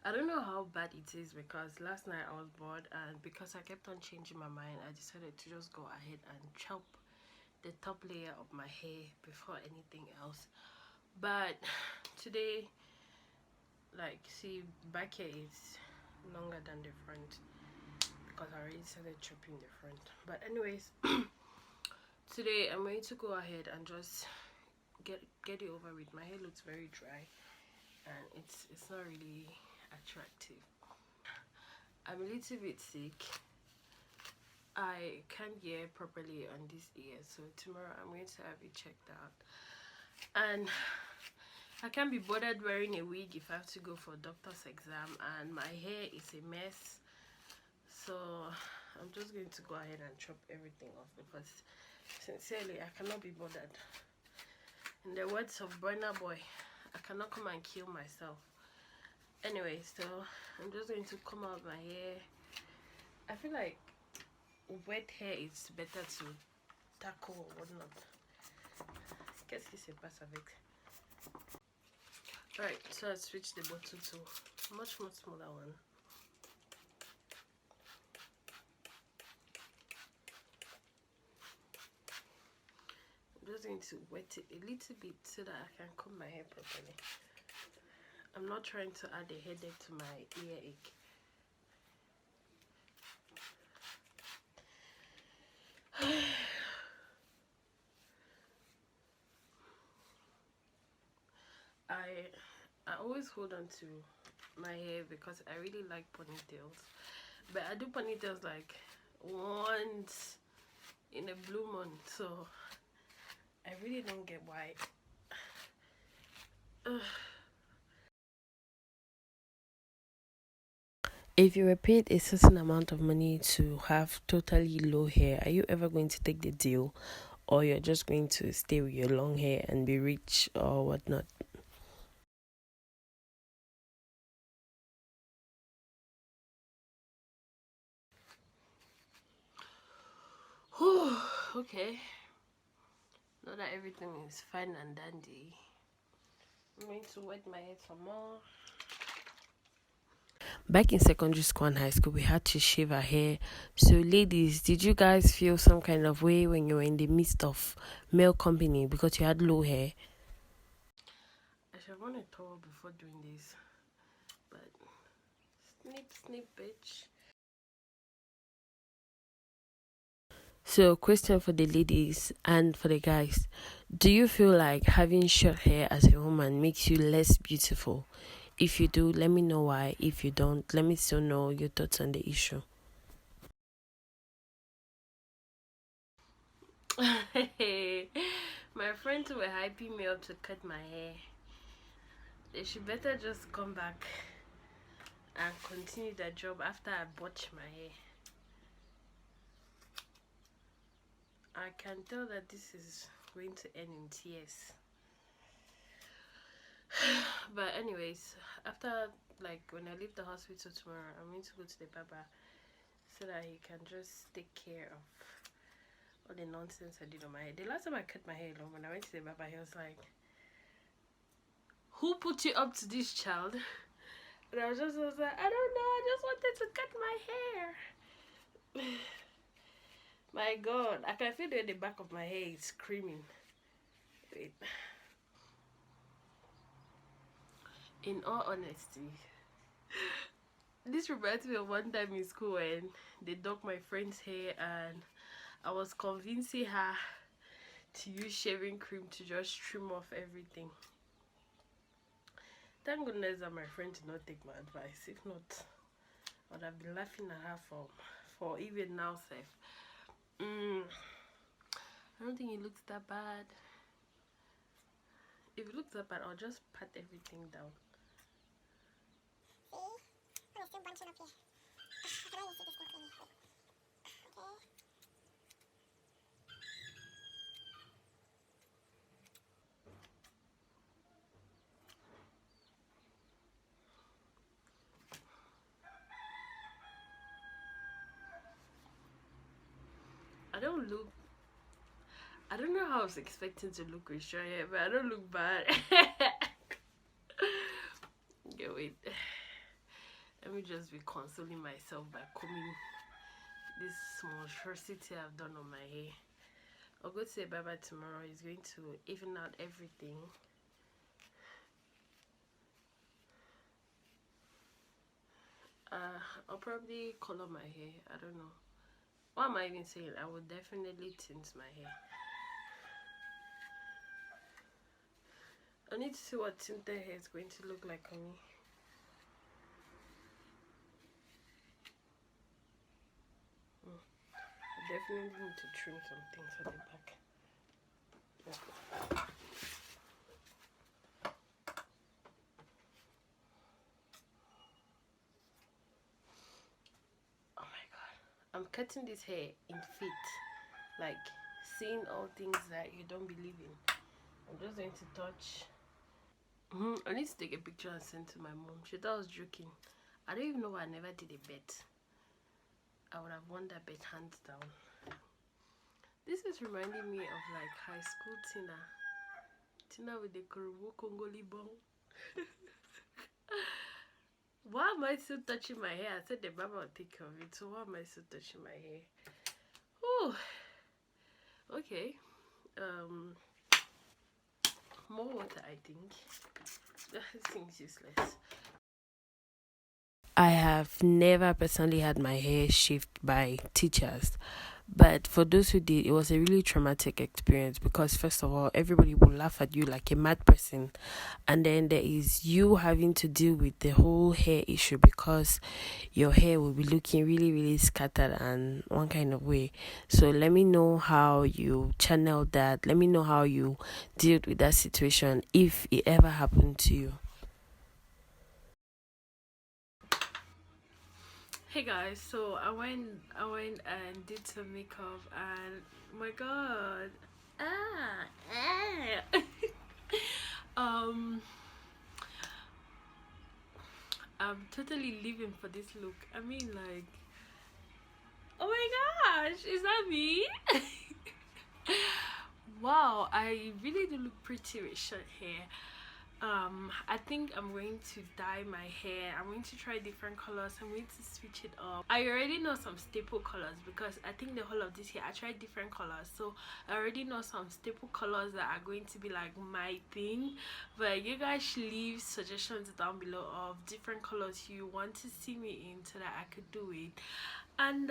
I don't know how bad it is because last night I was bored, and because I kept on changing my mind, I decided to just go ahead and chop the top layer of my hair before anything else. But today, like, see, back here is longer than the front because I already started chopping the front. But anyways, today I'm going to go ahead and just get it over with. My hair looks very dry and it's not really attractive. I'm a little bit sick. I can't hear properly on this ear, so tomorrow I'm going to have it checked out. And I can't be bothered wearing a wig if I have to go for a doctor's exam, and my hair is a mess. So I'm just going to go ahead and chop everything off because sincerely I cannot be bothered. In the words of Burna Boy, I cannot come and kill myself. Anyway, so I'm just going to comb out my hair. I feel like wet hair is better to tackle or whatnot. Qu'est-ce qui se passe avec? Alright, so I switched the bottle to a much more smaller one. I'm just going to wet it a little bit so that I can comb my hair properly. I'm not trying to add a headache to my earache. I always hold on to my hair because I really like ponytails, but I do ponytails like once in a blue moon, so I really don't get why. If you were paid a certain amount of money to have totally low hair, are you ever going to take the deal, or you're just going to stay with your long hair and be rich or whatnot? Okay, now that everything is fine and dandy, I'm going to wet my hair some more. Back in secondary school and high school, we had to shave our hair. So ladies, did you guys feel some kind of way when you were in the midst of male company because you had low hair? I should have worn a towel before doing this, but snip snip bitch. So, question for the ladies and for the guys. Do you feel like having short hair as a woman makes you less beautiful? If you do, let me know why. If you don't, let me still know your thoughts on the issue. My friends were hyping me up to cut my hair. They should better just come back and continue their job after I botch my hair. I can tell that this is going to end in tears. But anyways, after, like, when I leave the hospital tomorrow, I'm going to go to the barber so that he can just take care of all the nonsense I did on my hair. The last time I cut my hair long, when I went to the barber, he was like, "Who put you up to this, child?" And I was like, "I don't know, I just wanted to cut my hair." My god, I can feel the back of my hair is screaming. Wait. In all honesty, this reminds me of one time in school when they dug my friend's hair and I was convincing her to use shaving cream to just trim off everything. Thank goodness that my friend did not take my advice. If not, I would have been laughing at her for even now safe. I don't think it looks that bad. If it looks that bad, I'll just pat everything down. See? Oh, it's still bunching up here. I cannot even see this thing clearly. Okay. I don't know how I was expecting to look with short hair, but I don't look bad. Okay, wait. let me just be consoling myself by combing this monstrosity I've done on my hair. I'll go to say bye bye tomorrow. It's going to even out everything. I'll probably color my hair. I don't know. What am I even saying? I will definitely tint my hair. I need to see what tinted hair is going to look like on me. I definitely need to trim some things at the back. Yeah. Oh my god. I'm cutting this hair in feet. Like seeing all things that you don't believe in. I'm just going to touch. I need to take a picture and send to my mom. She thought I was joking. I don't even know why I never did a bet. I would have won that bet hands down. This is reminding me of like high school Tina. Tina with the Kurubu Congoli bong. Why am I still touching my hair? I said the Baba will take care of it. So why am I still touching my hair? Oh, okay. More water, I think. This thing's useless. I have never personally had my hair shaved by teachers, but for those who did, it was a really traumatic experience because first of all, everybody will laugh at you like a mad person, and then there is you having to deal with the whole hair issue because your hair will be looking really, really scattered and one kind of way. So let me know how you channeled that. Let me know how you dealt with that situation if it ever happened to you. Hey guys, so I went and did some makeup and oh my god, I'm totally living for this look. I mean, like, oh my gosh, is that me? Wow, I really do look pretty with short hair. I think I'm going to dye my hair. I'm going to try different colors. I'm going to switch it up. I already know some staple colors because I think the whole of this year I tried different colors, so I already know some staple colors that are going to be like my thing. But you guys should leave suggestions down below of different colors you want to see me in so that I could do it. And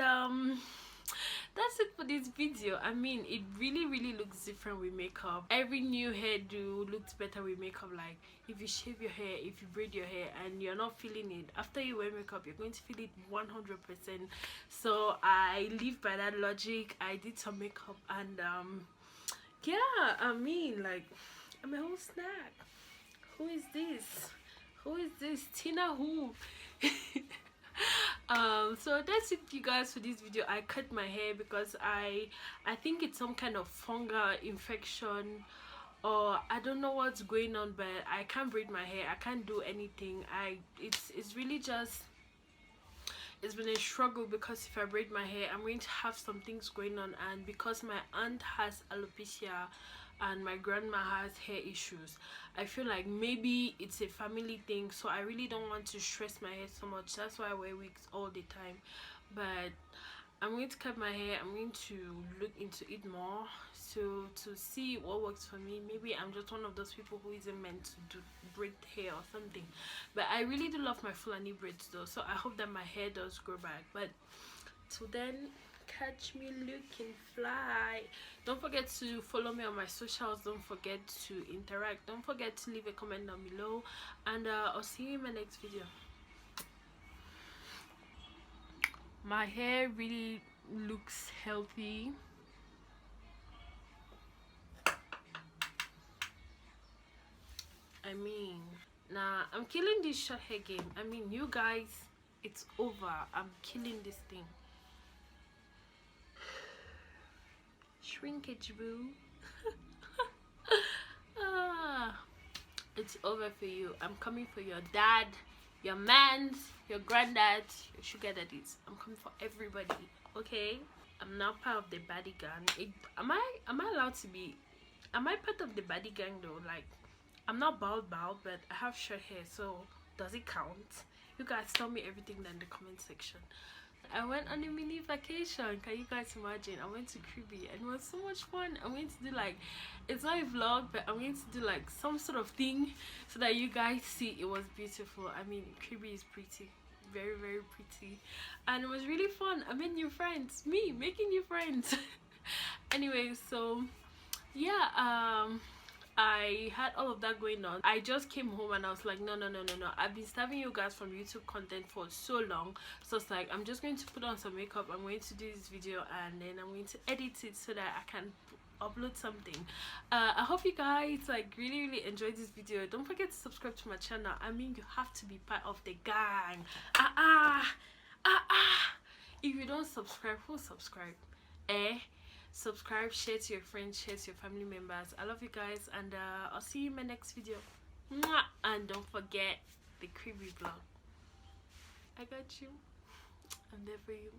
that's it for this video. I mean, it really looks different with makeup. Every new hairdo looks better with makeup. Like if you shave your hair, if you braid your hair and you're not feeling it, after you wear makeup you're going to feel it 100%. So I live by that logic. I did some makeup and yeah, I mean, like, I'm a whole snack. Who is this Tina who? So that's it, you guys, for this video. I cut my hair because I think it's some kind of fungal infection, or I don't know what's going on, but I can't braid my hair. I can't do anything. It's really just, it's been a struggle because if I braid my hair I'm going to have some things going on, and because my aunt has alopecia and my grandma has hair issues, I feel like maybe it's a family thing, so I really don't want to stress my hair so much. That's why I wear wigs all the time. But I'm going to cut my hair. I'm going to look into it more to see what works for me. Maybe I'm just one of those people who isn't meant to do braid hair or something. But I really do love my Fulani braids though, so I hope that my hair does grow back. But till then, catch me looking fly. Don't forget to follow me on my socials. Don't forget to interact. Don't forget to leave a comment down below, and I'll see you in my next video. My hair really looks healthy. I mean, nah, I'm killing this short hair game. I mean, you guys, it's over. I'm killing this thing. Shrinkage, boo. It's over for you. I'm coming for your dad, your mans, your granddads, your sugar daddies. I'm coming for everybody. Okay, I'm now part of the baddie gang. Am I allowed to be? Am I part of the baddie gang though? Like, I'm not bald, but I have short hair, so does it count? You guys tell me everything down in the comment section. I went on a mini vacation. Can you guys imagine? I went to Caribbean and it was so much fun. I'm going to do like, it's not a vlog, but I'm going to do like some sort of thing so that you guys see it was beautiful. I mean, Caribbean is pretty, very, very pretty, and it was really fun. I made new friends. Me making new friends. Anyway, so yeah, I had all of that going on. I just came home and I was like, no, I've been starving you guys from YouTube content for so long, so it's like I'm just going to put on some makeup, I'm going to do this video, and then I'm going to edit it so that I can upload something. I hope you guys like really enjoyed this video. Don't forget to subscribe to my channel. I mean, you have to be part of the gang. If you don't subscribe, who subscribe? Subscribe, share to your friends, share to your family members. I love you guys, and I'll see you in my next video. Mwah! And don't forget the creepy vlog. I got you. I'm there for you.